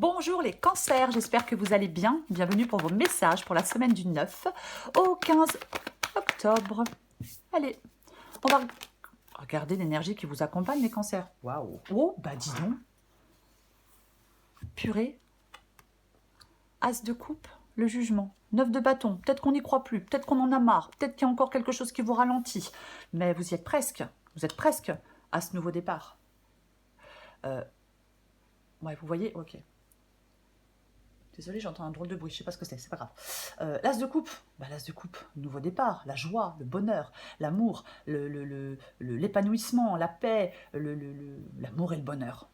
Bonjour les cancers, j'espère que vous allez bien. Bienvenue pour vos messages pour la semaine du 9 au 15 octobre. Allez, on va regarder l'énergie qui vous accompagne les cancers. Waouh. Oh, bah dis donc. Purée. As de coupe, le jugement. 9 de bâton, peut-être qu'on n'y croit plus, peut-être qu'on en a marre, peut-être qu'il y a encore quelque chose qui vous ralentit. Mais vous y êtes presque, à ce nouveau départ. Ouais, vous voyez, ok. Désolée, j'entends un drôle de bruit, je sais pas ce que c'est pas grave. L'as de coupe, l'as de coupe, nouveau départ, la joie, le bonheur, l'amour, l'épanouissement, la paix, l'amour et le bonheur.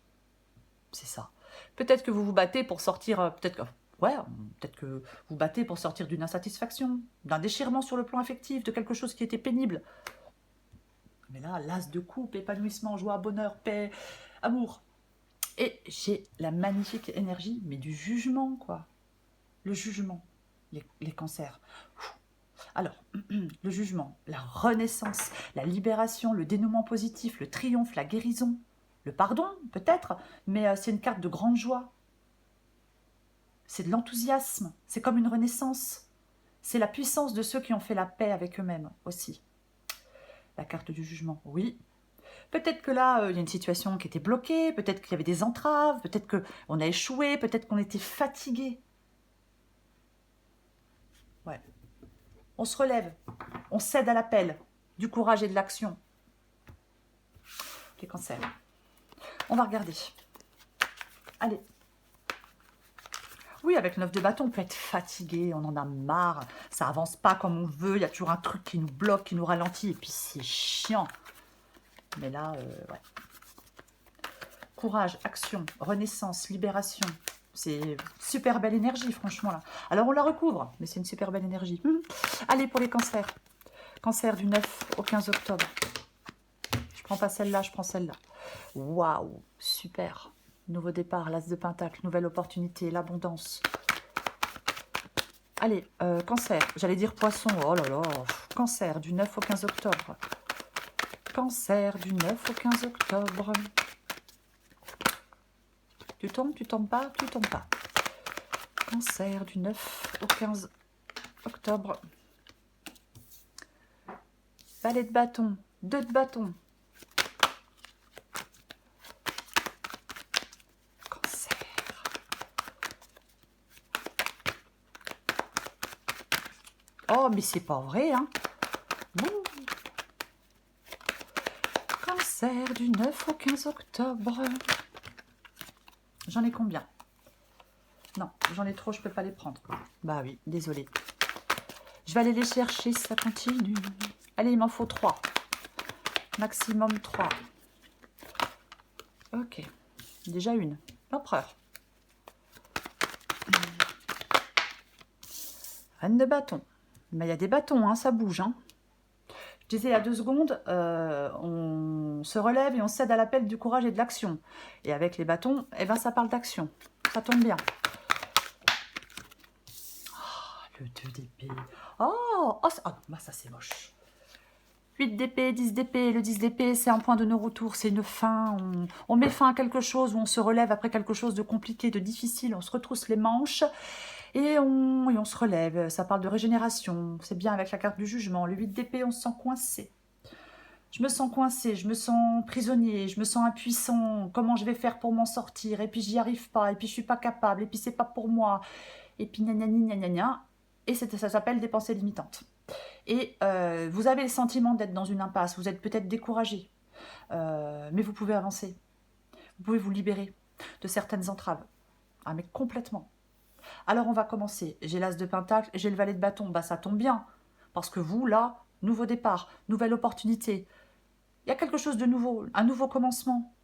C'est ça. Peut-être que vous vous battez pour sortir, peut-être que vous battez pour sortir d'une insatisfaction, d'un déchirement sur le plan affectif, de quelque chose qui était pénible. Mais là, l'as de coupe, épanouissement, joie, bonheur, paix, amour. Et j'ai la magnifique énergie, mais du jugement, quoi. Le jugement, les cancers. Alors, le jugement, la renaissance, la libération, le dénouement positif, le triomphe, la guérison, le pardon, peut-être, mais c'est une carte de grande joie. C'est de l'enthousiasme, c'est comme une renaissance. C'est la puissance de ceux qui ont fait la paix avec eux-mêmes aussi. La carte du jugement, oui. Peut-être que là, il y a une situation qui était bloquée, peut-être qu'il y avait des entraves, peut-être qu'on a échoué, peut-être qu'on était fatigué. Ouais. On se relève, on cède à l'appel du courage et de l'action. Les cancers. On va regarder. Allez. Oui, avec le 9 de bâton, on peut être fatigué, on en a marre, ça avance pas comme on veut, il y a toujours un truc qui nous bloque, qui nous ralentit, et puis c'est chiant. Mais là, ouais. Courage, action, renaissance, libération. C'est super belle énergie, franchement, là. Alors, on la recouvre, mais c'est une super belle énergie. Allez, pour les cancers. Cancer du 9 au 15 octobre. Je prends pas celle-là, je prends celle-là. Waouh, super. Nouveau départ, l'as de pentacle, nouvelle opportunité, l'abondance. Allez, cancer, j'allais dire poisson, oh là là. Cancer du 9 au 15 octobre. Cancer du 9 au 15 octobre. Tu tombes pas, tu tombes pas. Cancer du 9 au 15 octobre. Valet de bâton, 2 de bâton. Cancer. Oh, mais c'est pas vrai, hein. Cancer du 9 au 15 octobre. J'en ai combien? Non, j'en ai trop, je peux pas les prendre. Bah oui, désolée. Je vais aller les chercher, ça continue. Allez, il m'en faut 3. Maximum 3. Ok. Déjà une. L'empereur. Reine de bâton. Mais il y a des bâtons, hein, ça bouge. Hein. Je disais il y a 2 secondes, on se relève et on cède à l'appel du courage et de l'action. Et avec les bâtons, eh ben, ça parle d'action. Ça tombe bien. Oh, le 2 d'épée. Bah ça c'est moche. 8 d'épée, 10 d'épée. Le 10 d'épée, c'est un point de non-retour, c'est une fin. On met fin à quelque chose, ou on se relève après quelque chose de compliqué, de difficile. On se retrousse les manches et on se relève. Ça parle de régénération. C'est bien avec la carte du jugement. Le 8 d'épée, on se sent coincé. Je me sens coincé, je me sens prisonnier, je me sens impuissant. Comment je vais faire pour m'en sortir? Et puis j'y arrive pas, et puis je suis pas capable, et puis c'est pas pour moi. Et puis gna gna gna gna gna. Et ça s'appelle des pensées limitantes. Et vous avez le sentiment d'être dans une impasse, vous êtes peut-être découragé, mais vous pouvez avancer. Vous pouvez vous libérer de certaines entraves. Ah, mais complètement. Alors on va commencer. J'ai l'as de pentacle, j'ai le valet de bâton. Bah ça tombe bien, parce que vous, là, nouveau départ, nouvelle opportunité. Il y a quelque chose de nouveau, un nouveau commencement.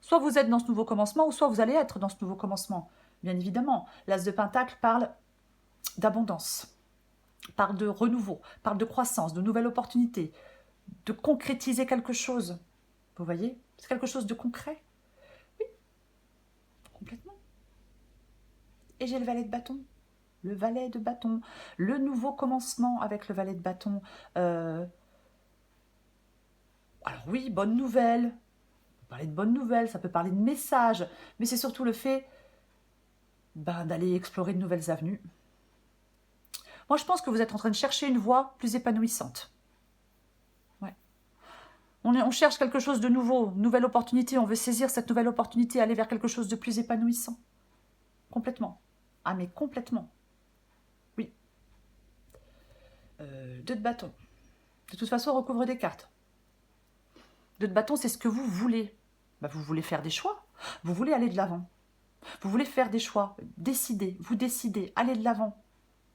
Soit vous êtes dans ce nouveau commencement, ou soit vous allez être dans ce nouveau commencement. Bien évidemment, l'as de pentacle parle d'abondance, parle de renouveau, parle de croissance, de nouvelles opportunités, de concrétiser quelque chose. Vous voyez? C'est quelque chose de concret. Oui, complètement. Et j'ai le valet de bâton. Le valet de bâton. Le nouveau commencement avec le valet de bâton. Alors oui, bonne nouvelle. On peut parler de bonnes nouvelles, ça peut parler de messages. Mais c'est surtout le fait ben, d'aller explorer de nouvelles avenues. Moi, je pense que vous êtes en train de chercher une voie plus épanouissante. Ouais. On cherche quelque chose de nouveau, une nouvelle opportunité. On veut saisir cette nouvelle opportunité, aller vers quelque chose de plus épanouissant. Complètement. Ah, mais complètement. Oui. 2 de bâton. De toute façon, on recouvre des cartes. 2 de bâton, c'est ce que vous voulez. Ben, vous voulez faire des choix. Vous voulez aller de l'avant. Vous voulez faire des choix. Vous décidez, allez de l'avant.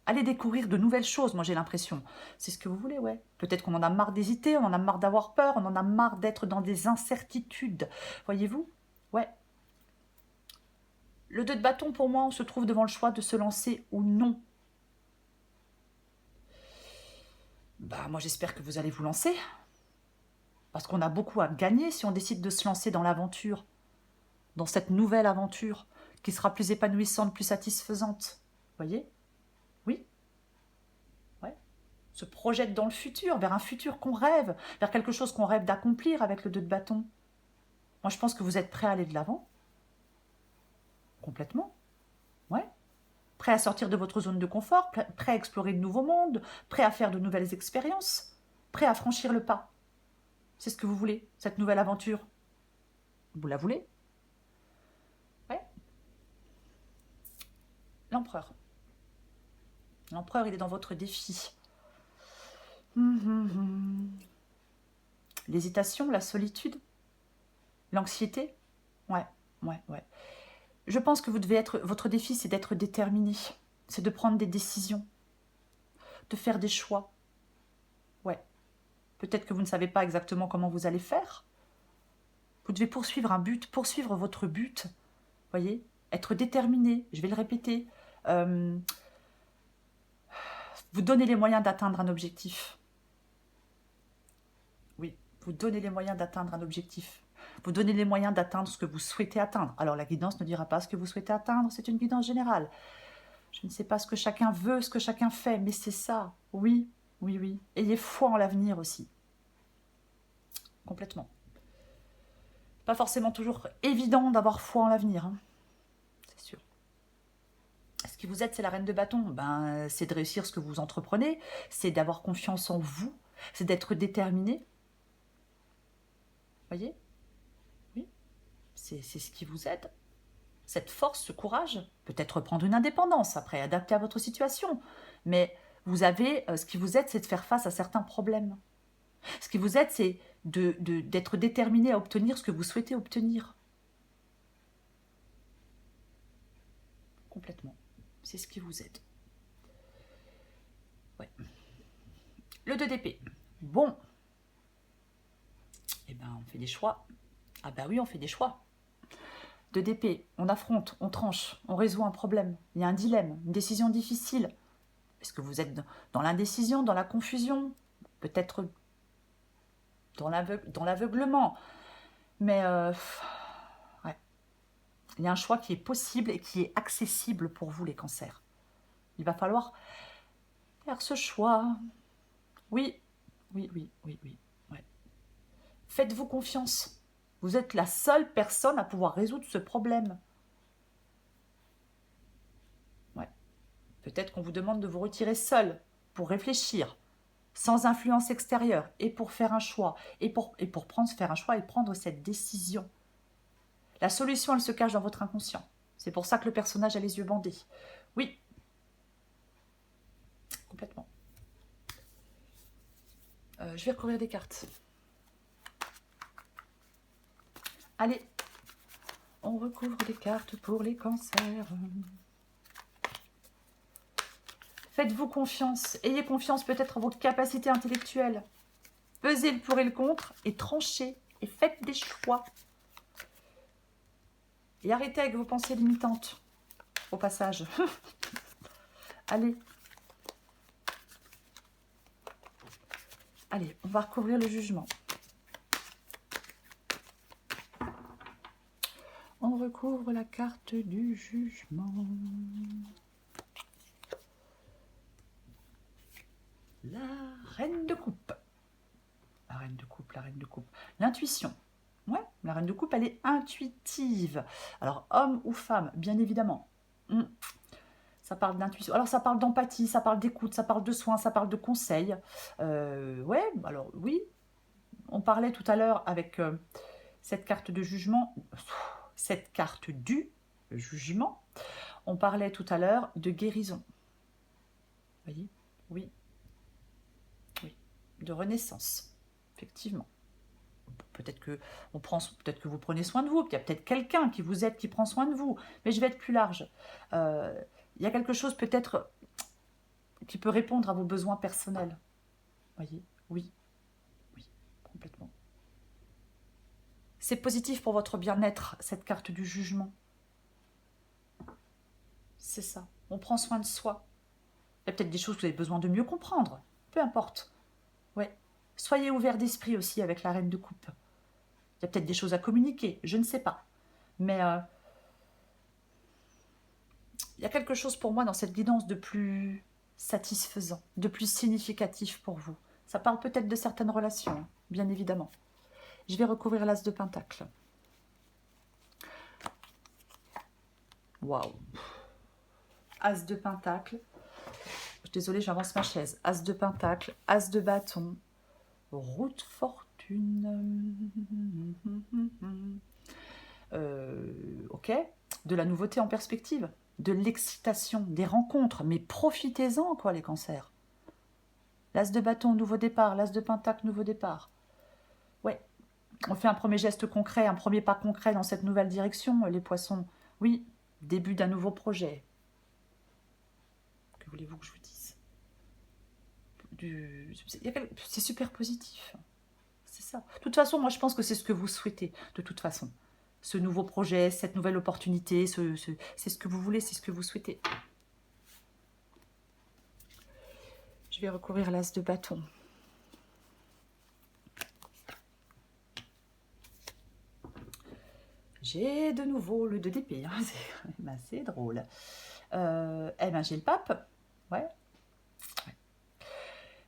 Allez découvrir de nouvelles choses, moi j'ai l'impression. C'est ce que vous voulez, ouais. Peut-être qu'on en a marre d'hésiter, on en a marre d'avoir peur, on en a marre d'être dans des incertitudes. Voyez-vous? Ouais. Le 2 de bâton, pour moi, on se trouve devant le choix de se lancer ou non. Bah, moi j'espère que vous allez vous lancer. Parce qu'on a beaucoup à gagner si on décide de se lancer dans l'aventure. Dans cette nouvelle aventure qui sera plus épanouissante, plus satisfaisante. Voyez? Oui? Ouais. Se projette dans le futur, vers un futur qu'on rêve, vers quelque chose qu'on rêve d'accomplir avec le 2 de bâton. Moi, je pense que vous êtes prêt à aller de l'avant. Complètement. Ouais. Prêt à sortir de votre zone de confort, prêt à explorer de nouveaux mondes, prêt à faire de nouvelles expériences, prêt à franchir le pas. C'est ce que vous voulez, cette nouvelle aventure. Vous la voulez? Ouais. L'empereur. L'empereur, il est dans votre défi. L'hésitation, la solitude, l'anxiété. Ouais, ouais, ouais. Je pense que vous devez être... Votre défi, c'est d'être déterminé. C'est de prendre des décisions. De faire des choix. Ouais. Peut-être que vous ne savez pas exactement comment vous allez faire. Vous devez poursuivre un but, poursuivre votre but. Voyez? Être déterminé. Je vais le répéter. Vous donnez les moyens d'atteindre un objectif. Oui, vous donnez les moyens d'atteindre un objectif. Vous donnez les moyens d'atteindre ce que vous souhaitez atteindre. Alors la guidance ne dira pas ce que vous souhaitez atteindre, c'est une guidance générale. Je ne sais pas ce que chacun veut, ce que chacun fait, mais c'est ça. Oui, oui, oui. Ayez foi en l'avenir aussi. Complètement. Pas forcément toujours évident d'avoir foi en l'avenir, hein. C'est sûr. Ce qui vous aide, c'est la reine de bâton. Ben, c'est de réussir ce que vous entreprenez, c'est d'avoir confiance en vous, c'est d'être déterminé. Voyez? Oui, c'est ce qui vous aide. Cette force, ce courage, peut-être prendre une indépendance, après adapter à votre situation. Mais vous avez, ce qui vous aide, c'est de faire face à certains problèmes. Ce qui vous aide, c'est d'être déterminé à obtenir ce que vous souhaitez obtenir. Complètement. C'est ce qui vous aide. Ouais. Le 2 d'épée. Bon. Eh ben, on fait des choix. Ah ben oui, on fait des choix. 2 d'épée, on affronte, on tranche, on résout un problème. Il y a un dilemme, une décision difficile. Est-ce que vous êtes dans l'indécision, dans la confusion? Peut-être dans l'aveuglement. Mais ouais. Il y a un choix qui est possible et qui est accessible pour vous, les cancers. Il va falloir faire ce choix. Oui, oui, oui, oui, oui. Ouais. Faites-vous confiance. Vous êtes la seule personne à pouvoir résoudre ce problème. Ouais. Peut-être qu'on vous demande de vous retirer seul pour réfléchir, sans influence extérieure, et pour faire un choix, faire un choix et prendre cette décision. La solution, elle se cache dans votre inconscient. C'est pour ça que le personnage a les yeux bandés. Oui. Complètement. Je vais recouvrir des cartes. Allez. On recouvre des cartes pour les cancers. Faites-vous confiance. Ayez confiance peut-être en votre capacité intellectuelle. Pesez le pour et le contre et tranchez et faites des choix. Et arrêtez avec vos pensées limitantes, au passage. Allez. Allez, on va recouvrir le jugement. On recouvre la carte du jugement. La reine de coupe. La reine de coupe, la reine de coupe. L'intuition. Ouais, la reine de coupe, elle est intuitive. Alors, homme ou femme, bien évidemment. Mm. Ça parle d'intuition. Alors, ça parle d'empathie, ça parle d'écoute, ça parle de soins, ça parle de conseils. Ouais, alors oui, on parlait tout à l'heure avec cette carte de jugement, cette carte du jugement. On parlait tout à l'heure de guérison. Vous voyez? Oui, oui, de renaissance, effectivement. Peut-être que, peut-être que vous prenez soin de vous, il y a peut-être quelqu'un qui vous aide, qui prend soin de vous, mais je vais être plus large. Il y a quelque chose peut-être qui peut répondre à vos besoins personnels. Voyez? Oui, oui, complètement. C'est positif pour votre bien-être, cette carte du jugement. C'est ça. On prend soin de soi. Il y a peut-être des choses que vous avez besoin de mieux comprendre. Peu importe. Ouais. Soyez ouvert d'esprit aussi avec la reine de coupe. Il y a peut-être des choses à communiquer, je ne sais pas. Mais il y a quelque chose pour moi dans cette guidance de plus satisfaisant, de plus significatif pour vous. Ça parle peut-être de certaines relations, hein, bien évidemment. Je vais recouvrir l'as de pentacle. Waouh. As de pentacle. Désolée, j'avance ma chaise. As de pentacle, as de bâton, route fortune. Ok. De la nouveauté en perspective, de l'excitation, des rencontres. Mais profitez-en, quoi, les cancers. L'as de bâton, nouveau départ. L'as de pentacle, nouveau départ. Ouais. On fait un premier geste concret, un premier pas concret dans cette nouvelle direction, les poissons. Oui, début d'un nouveau projet. Que voulez-vous que je vous dise? C'est super positif. C'est ça. De toute façon, moi, je pense que c'est ce que vous souhaitez, de toute façon. Ce nouveau projet, cette nouvelle opportunité, c'est ce que vous voulez, c'est ce que vous souhaitez. Je vais recourir l'as de bâton. J'ai de nouveau le 2 d'épée. Hein. C'est quand même assez drôle. Eh ben, j'ai le pape. Ouais.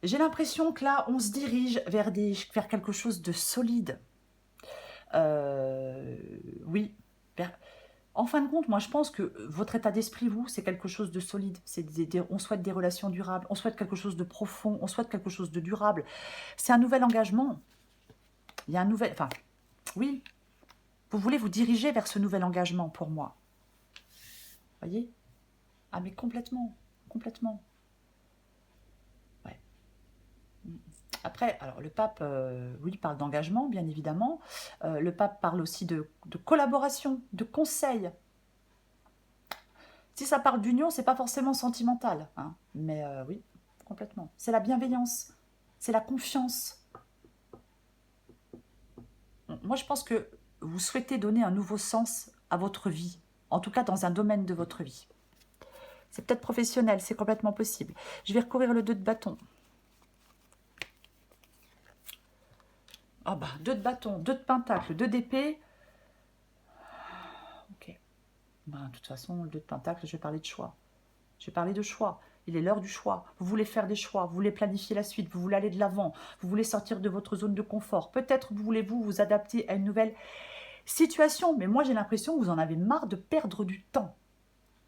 J'ai l'impression que là, on se dirige vers quelque chose de solide. Oui. En fin de compte, moi, je pense que votre état d'esprit, vous, c'est quelque chose de solide. On souhaite des relations durables, on souhaite quelque chose de profond, on souhaite quelque chose de durable. C'est un nouvel engagement. Il y a un nouvel... Enfin, oui, vous voulez vous diriger vers ce nouvel engagement pour moi. Voyez? Ah, mais complètement, complètement. Ouais. Après, alors le pape, oui, parle d'engagement, bien évidemment. Le pape parle aussi de collaboration, de conseil. Si ça parle d'union, c'est pas forcément sentimental, hein, mais oui, complètement. C'est la bienveillance, c'est la confiance. Moi, je pense que vous souhaitez donner un nouveau sens à votre vie, en tout cas dans un domaine de votre vie. C'est peut-être professionnel, c'est complètement possible. Je vais recourir le 2 de bâton. Ah bah, 2 de bâton, 2 de pentacle, 2 d'épée. Ok. Bah, de toute façon, le 2 de pentacle, je vais parler de choix. Je vais parler de choix. Il est l'heure du choix. Vous voulez faire des choix, vous voulez planifier la suite, vous voulez aller de l'avant, vous voulez sortir de votre zone de confort. Peut-être voulez-vous vous adapter à une nouvelle situation, mais moi j'ai l'impression que vous en avez marre de perdre du temps.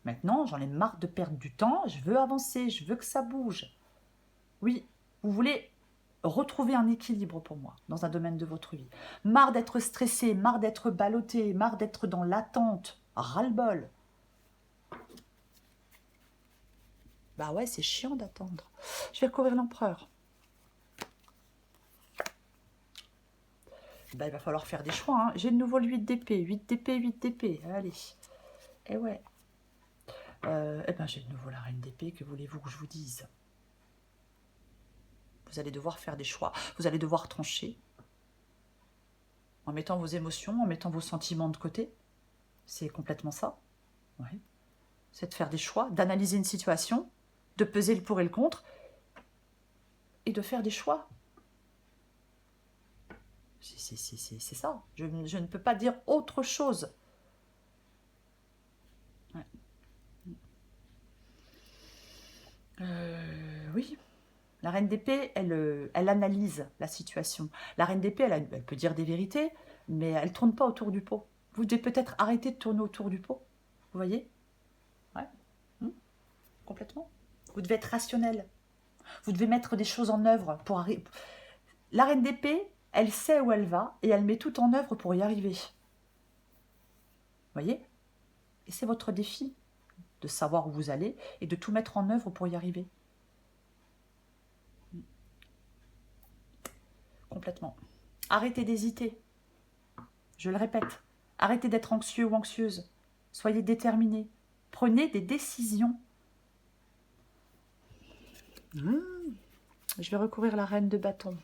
Maintenant, j'en ai marre de perdre du temps, je veux avancer, je veux que ça bouge. Oui, vous voulez retrouver un équilibre pour moi dans un domaine de votre vie. Marre d'être stressé, marre d'être ballotté, marre d'être dans l'attente, ras-le-bol. Bah ouais, c'est chiant d'attendre. Je vais recourir l'empereur. Bah, il va falloir faire des choix. Hein. J'ai de nouveau le 8 d'épée. 8 d'épée, 8 d'épée. Allez. Et ouais. Eh ben, j'ai de nouveau la reine d'épée. Que voulez-vous que je vous dise? Vous allez devoir faire des choix. Vous allez devoir trancher. En mettant vos émotions, en mettant vos sentiments de côté. C'est complètement ça. Ouais. C'est de faire des choix, d'analyser une situation, de peser le pour et le contre, et de faire des choix. C'est ça. Je ne peux pas dire autre chose. Ouais. Oui. La reine d'épée, elle analyse la situation. La reine d'épée, elle peut dire des vérités, mais elle ne tourne pas autour du pot. Vous devez peut-être arrêter de tourner autour du pot. Vous voyez? Ouais. Complètement. Vous devez être rationnel. Vous devez mettre des choses en œuvre pour arriver. La reine d'épée, elle sait où elle va et elle met tout en œuvre pour y arriver. Vous voyez? Et c'est votre défi de savoir où vous allez et de tout mettre en œuvre pour y arriver. Complètement. Arrêtez d'hésiter. Je le répète. Arrêtez d'être anxieux ou anxieuse. Soyez déterminés. Prenez des décisions. Je vais recouvrir la reine de bâton.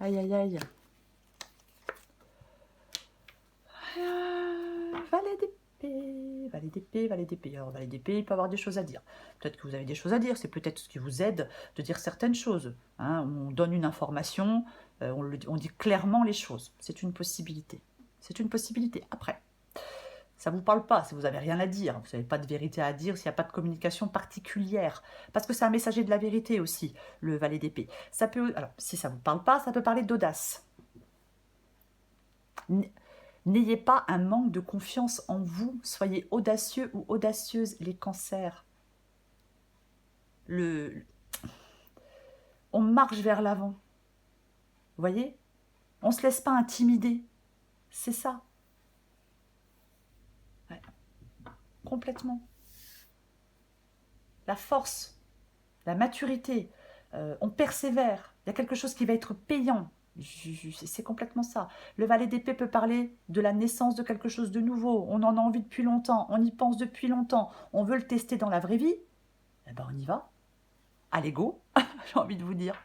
Aïe, aïe, aïe. Valet d'épée, valet d'épée, valet d'épée. Alors, valet d'épée, il peut avoir des choses à dire. Peut-être que vous avez des choses à dire. C'est peut-être ce qui vous aide de dire certaines choses. Hein. On donne une information, on dit clairement les choses. C'est une possibilité. C'est une possibilité. Après, ça ne vous parle pas si vous n'avez rien à dire. Vous n'avez pas de vérité à dire s'il n'y a pas de communication particulière. Parce que c'est un messager de la vérité aussi, le valet d'épée. Ça peut, alors, si ça ne vous parle pas, ça peut parler d'audace. N'ayez pas un manque de confiance en vous. Soyez audacieux ou audacieuse, les cancers. On marche vers l'avant. Vous voyez? On ne se laisse pas intimider. C'est ça. Ouais. Complètement. La force, la maturité, on persévère. Il y a quelque chose qui va être payant. C'est complètement ça. Le valet d'épée peut parler de la naissance de quelque chose de nouveau. On en a envie depuis longtemps, on y pense depuis longtemps, on veut le tester dans la vraie vie. Eh ben on y va. Allez go, j'ai envie de vous dire.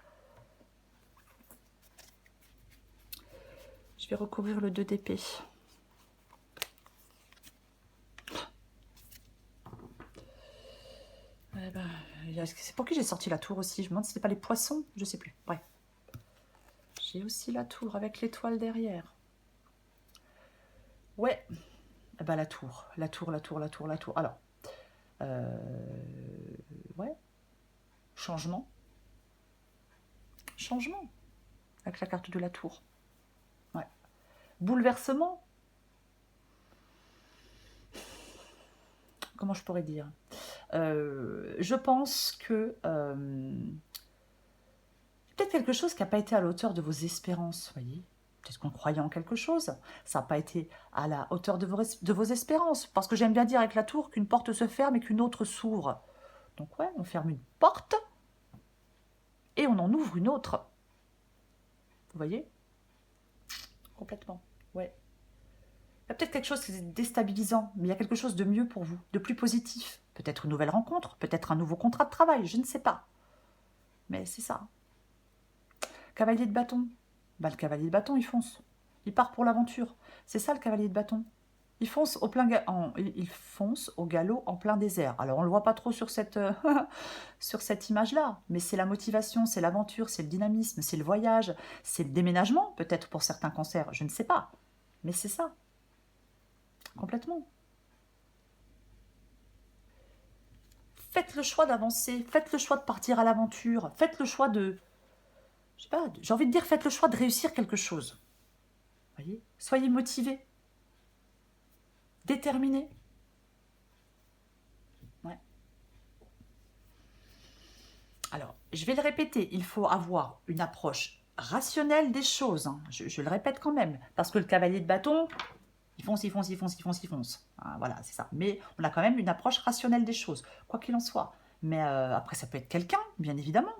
Je vais recouvrir le 2 d'épée. Eh ben, c'est pour qui j'ai sorti la tour aussi? Je me demande si c'était pas les poissons, je sais plus. Bref. J'ai aussi la tour avec l'étoile derrière. Ouais. Eh ben, la tour. Alors, ouais. Changement. Changement. Avec la carte de la tour. Ouais. Bouleversement. Comment je pourrais dire? Je pense que peut-être quelque chose qui n'a pas été à la hauteur de vos espérances, voyez. Peut-être qu'on croyait en quelque chose, ça n'a pas été à la hauteur de vos espérances. Parce que j'aime bien dire avec la tour qu'une porte se ferme et qu'une autre s'ouvre. Donc ouais, on ferme une porte et on en ouvre une autre. Vous voyez? Complètement, ouais. Il y a peut-être quelque chose qui est déstabilisant, mais il y a quelque chose de mieux pour vous, de plus positif. Peut-être une nouvelle rencontre, peut-être un nouveau contrat de travail, je ne sais pas. Mais c'est ça. Cavalier de bâton. Bah, le cavalier de bâton, il fonce. Il part pour l'aventure. C'est ça le cavalier de bâton. Il fonce il fonce au galop en plein désert. Alors on ne le voit pas trop sur cette, sur cette image-là, mais c'est la motivation, c'est l'aventure, c'est le dynamisme, c'est le voyage, c'est le déménagement, peut-être pour certains cancers, je ne sais pas. Mais c'est ça. Complètement. Faites le choix d'avancer, faites le choix de partir à l'aventure, faites le choix de... Je sais pas, j'ai envie de dire, faites le choix de réussir quelque chose. Voyez, soyez motivés. Déterminés. Ouais. Alors, je vais le répéter, il faut avoir une approche rationnelle des choses. Hein. Je le répète quand même, parce que le cavalier de bâton, il fonce. Ah, voilà, c'est ça. Mais on a quand même une approche rationnelle des choses, quoi qu'il en soit. Mais après, ça peut être quelqu'un, bien évidemment.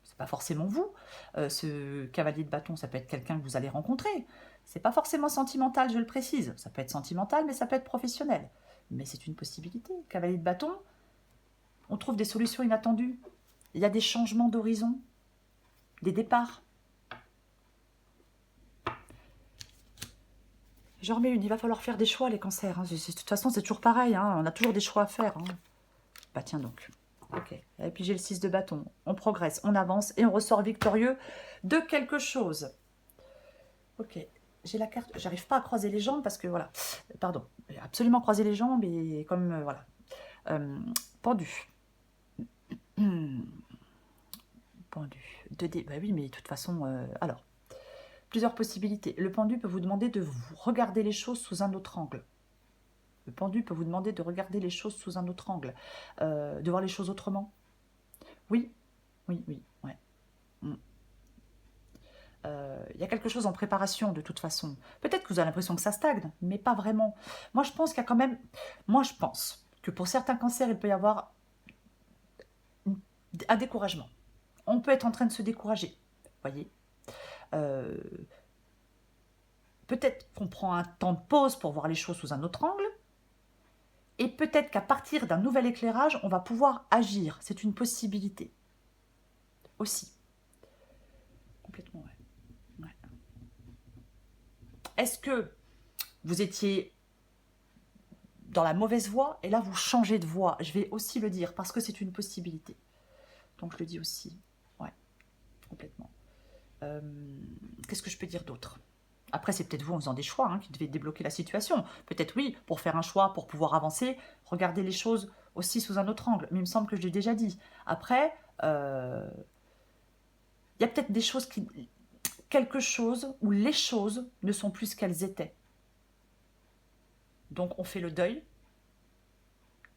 C'est pas forcément vous. Ce cavalier de bâton, ça peut être quelqu'un que vous allez rencontrer. C'est pas forcément sentimental, je le précise. Ça peut être sentimental, mais ça peut être professionnel. Mais c'est une possibilité. Cavalier de bâton, on trouve des solutions inattendues. Il y a des changements d'horizon, des départs. Je remets une, il va falloir faire des choix, les cancers. Hein. De toute façon, c'est toujours pareil, hein. On a toujours des choix à faire. Hein. Bah tiens donc. Ok. Et puis j'ai le 6 de bâton. On progresse, on avance et on ressort victorieux de quelque chose. Ok. J'ai la carte. J'arrive pas à croiser les jambes parce que voilà. Pardon. J'ai absolument croisé les jambes et comme voilà. Pendu. Pendu. 2D. Bah oui, mais de toute façon. Alors. Plusieurs possibilités. Le pendu peut vous demander de vous regarder les choses sous un autre angle. Le pendu peut vous demander de regarder les choses sous un autre angle, de voir les choses autrement. Oui, oui, oui, ouais. Il y a quelque chose en préparation de toute façon. Peut-être que vous avez l'impression que ça stagne, mais pas vraiment. Moi, je pense qu'il y a quand même... Moi, je pense que pour certains cancers, il peut y avoir un découragement. On peut être en train de se décourager, voyez. Peut-être qu'on prend un temps de pause pour voir les choses sous un autre angle, et peut-être qu'à partir d'un nouvel éclairage, on va pouvoir agir. C'est une possibilité aussi. Complètement, ouais. Ouais. Est-ce que vous étiez dans la mauvaise voie et là vous changez de voie? Je vais aussi le dire parce que c'est une possibilité. Donc je le dis aussi. Ouais, complètement. Qu'est-ce que je peux dire d'autre? Après, c'est peut-être vous en faisant des choix qui devez débloquer la situation. Peut-être oui, pour faire un choix, pour pouvoir avancer, regardez les choses aussi sous un autre angle. Mais il me semble que je l'ai déjà dit. Après, il y a peut-être des choses qui... quelque chose où les choses ne sont plus ce qu'elles étaient. Donc on fait le deuil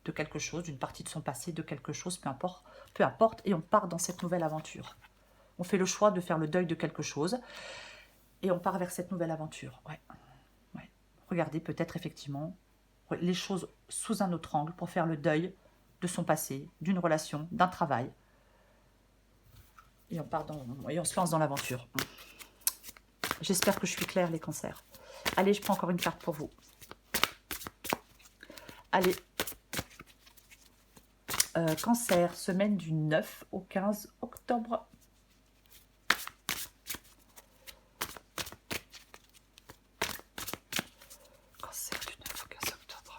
de quelque chose, d'une partie de son passé, de quelque chose, peu importe, et on part dans cette nouvelle aventure. On fait le choix de faire le deuil de quelque chose, et on part vers cette nouvelle aventure. Ouais. Ouais. Regardez peut-être effectivement les choses sous un autre angle pour faire le deuil de son passé, d'une relation, d'un travail. Et on se lance dans l'aventure. J'espère que je suis claire, les cancers. Allez, je prends encore une carte pour vous. Allez. Cancer, semaine du 9 au 15 octobre. Cancer du 9 au 15 octobre.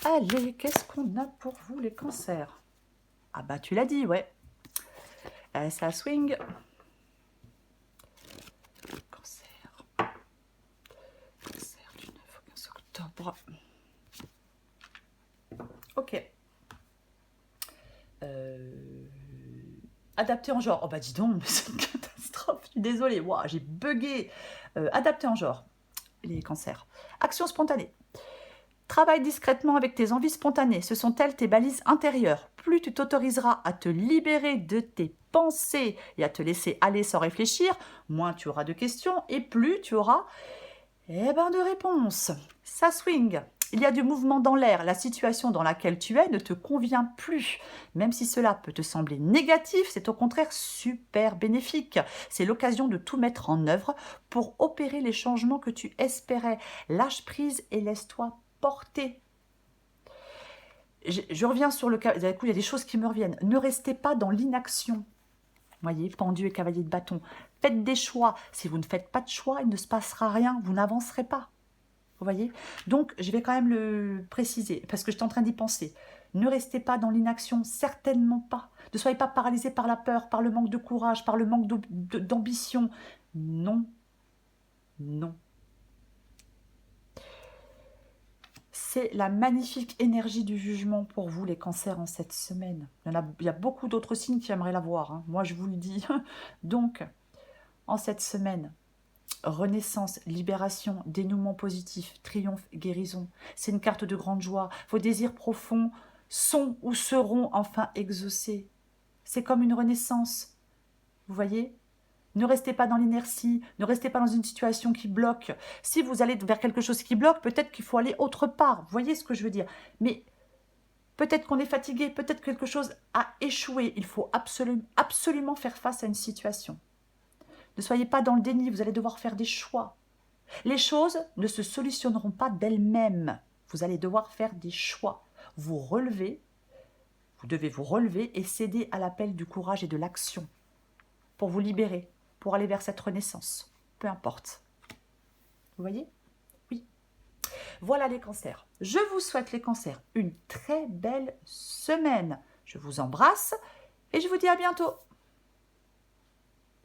Allez, qu'est-ce qu'on a pour vous, les cancers? Ah bah, tu l'as dit, ouais. Ça swing. Ok. Adapté en genre. Oh bah dis donc, c'est une catastrophe. Je suis désolée. Wow, j'ai bugué. Adapté en genre. Les cancers. Action spontanée. Travaille discrètement avec tes envies spontanées. Ce sont elles tes balises intérieures. Plus tu t'autoriseras à te libérer de tes pensées et à te laisser aller sans réfléchir, moins tu auras de questions et plus tu auras de réponses. Ça swing. Il y a du mouvement dans l'air. La situation dans laquelle tu es ne te convient plus. Même si cela peut te sembler négatif, c'est au contraire super bénéfique. C'est l'occasion de tout mettre en œuvre pour opérer les changements que tu espérais. Lâche prise et laisse-toi porter. Je reviens sur le cas. Du coup, il y a des choses qui me reviennent. Ne restez pas dans l'inaction. Voyez, pendu et cavalier de bâton. Faites des choix. Si vous ne faites pas de choix, il ne se passera rien. Vous n'avancerez pas. Vous voyez? Donc, je vais quand même le préciser, parce que je suis en train d'y penser. Ne restez pas dans l'inaction, certainement pas. Ne soyez pas paralysé par la peur, par le manque de courage, par le manque d'ambition. Non. Non. C'est la magnifique énergie du jugement pour vous, les cancers, en cette semaine. Il y a beaucoup d'autres signes qui aimeraient la voir. Moi, je vous le dis. Donc, en cette semaine, renaissance, libération, dénouement positif, triomphe, guérison. C'est une carte de grande joie. Vos désirs profonds sont ou seront enfin exaucés. C'est comme une renaissance. Vous voyez? Ne restez pas dans l'inertie, ne restez pas dans une situation qui bloque. Si vous allez vers quelque chose qui bloque, peut-être qu'il faut aller autre part. Vous voyez ce que je veux dire? Mais peut-être qu'on est fatigué, peut-être que quelque chose a échoué. Il faut absolument faire face à une situation. Ne soyez pas dans le déni, vous allez devoir faire des choix. Les choses ne se solutionneront pas d'elles-mêmes. Vous allez devoir faire des choix. Vous devez vous relever et céder à l'appel du courage et de l'action pour vous libérer, pour aller vers cette renaissance. Peu importe. Vous voyez? Oui. Voilà les cancers. Je vous souhaite, les cancers, une très belle semaine. Je vous embrasse et je vous dis à bientôt.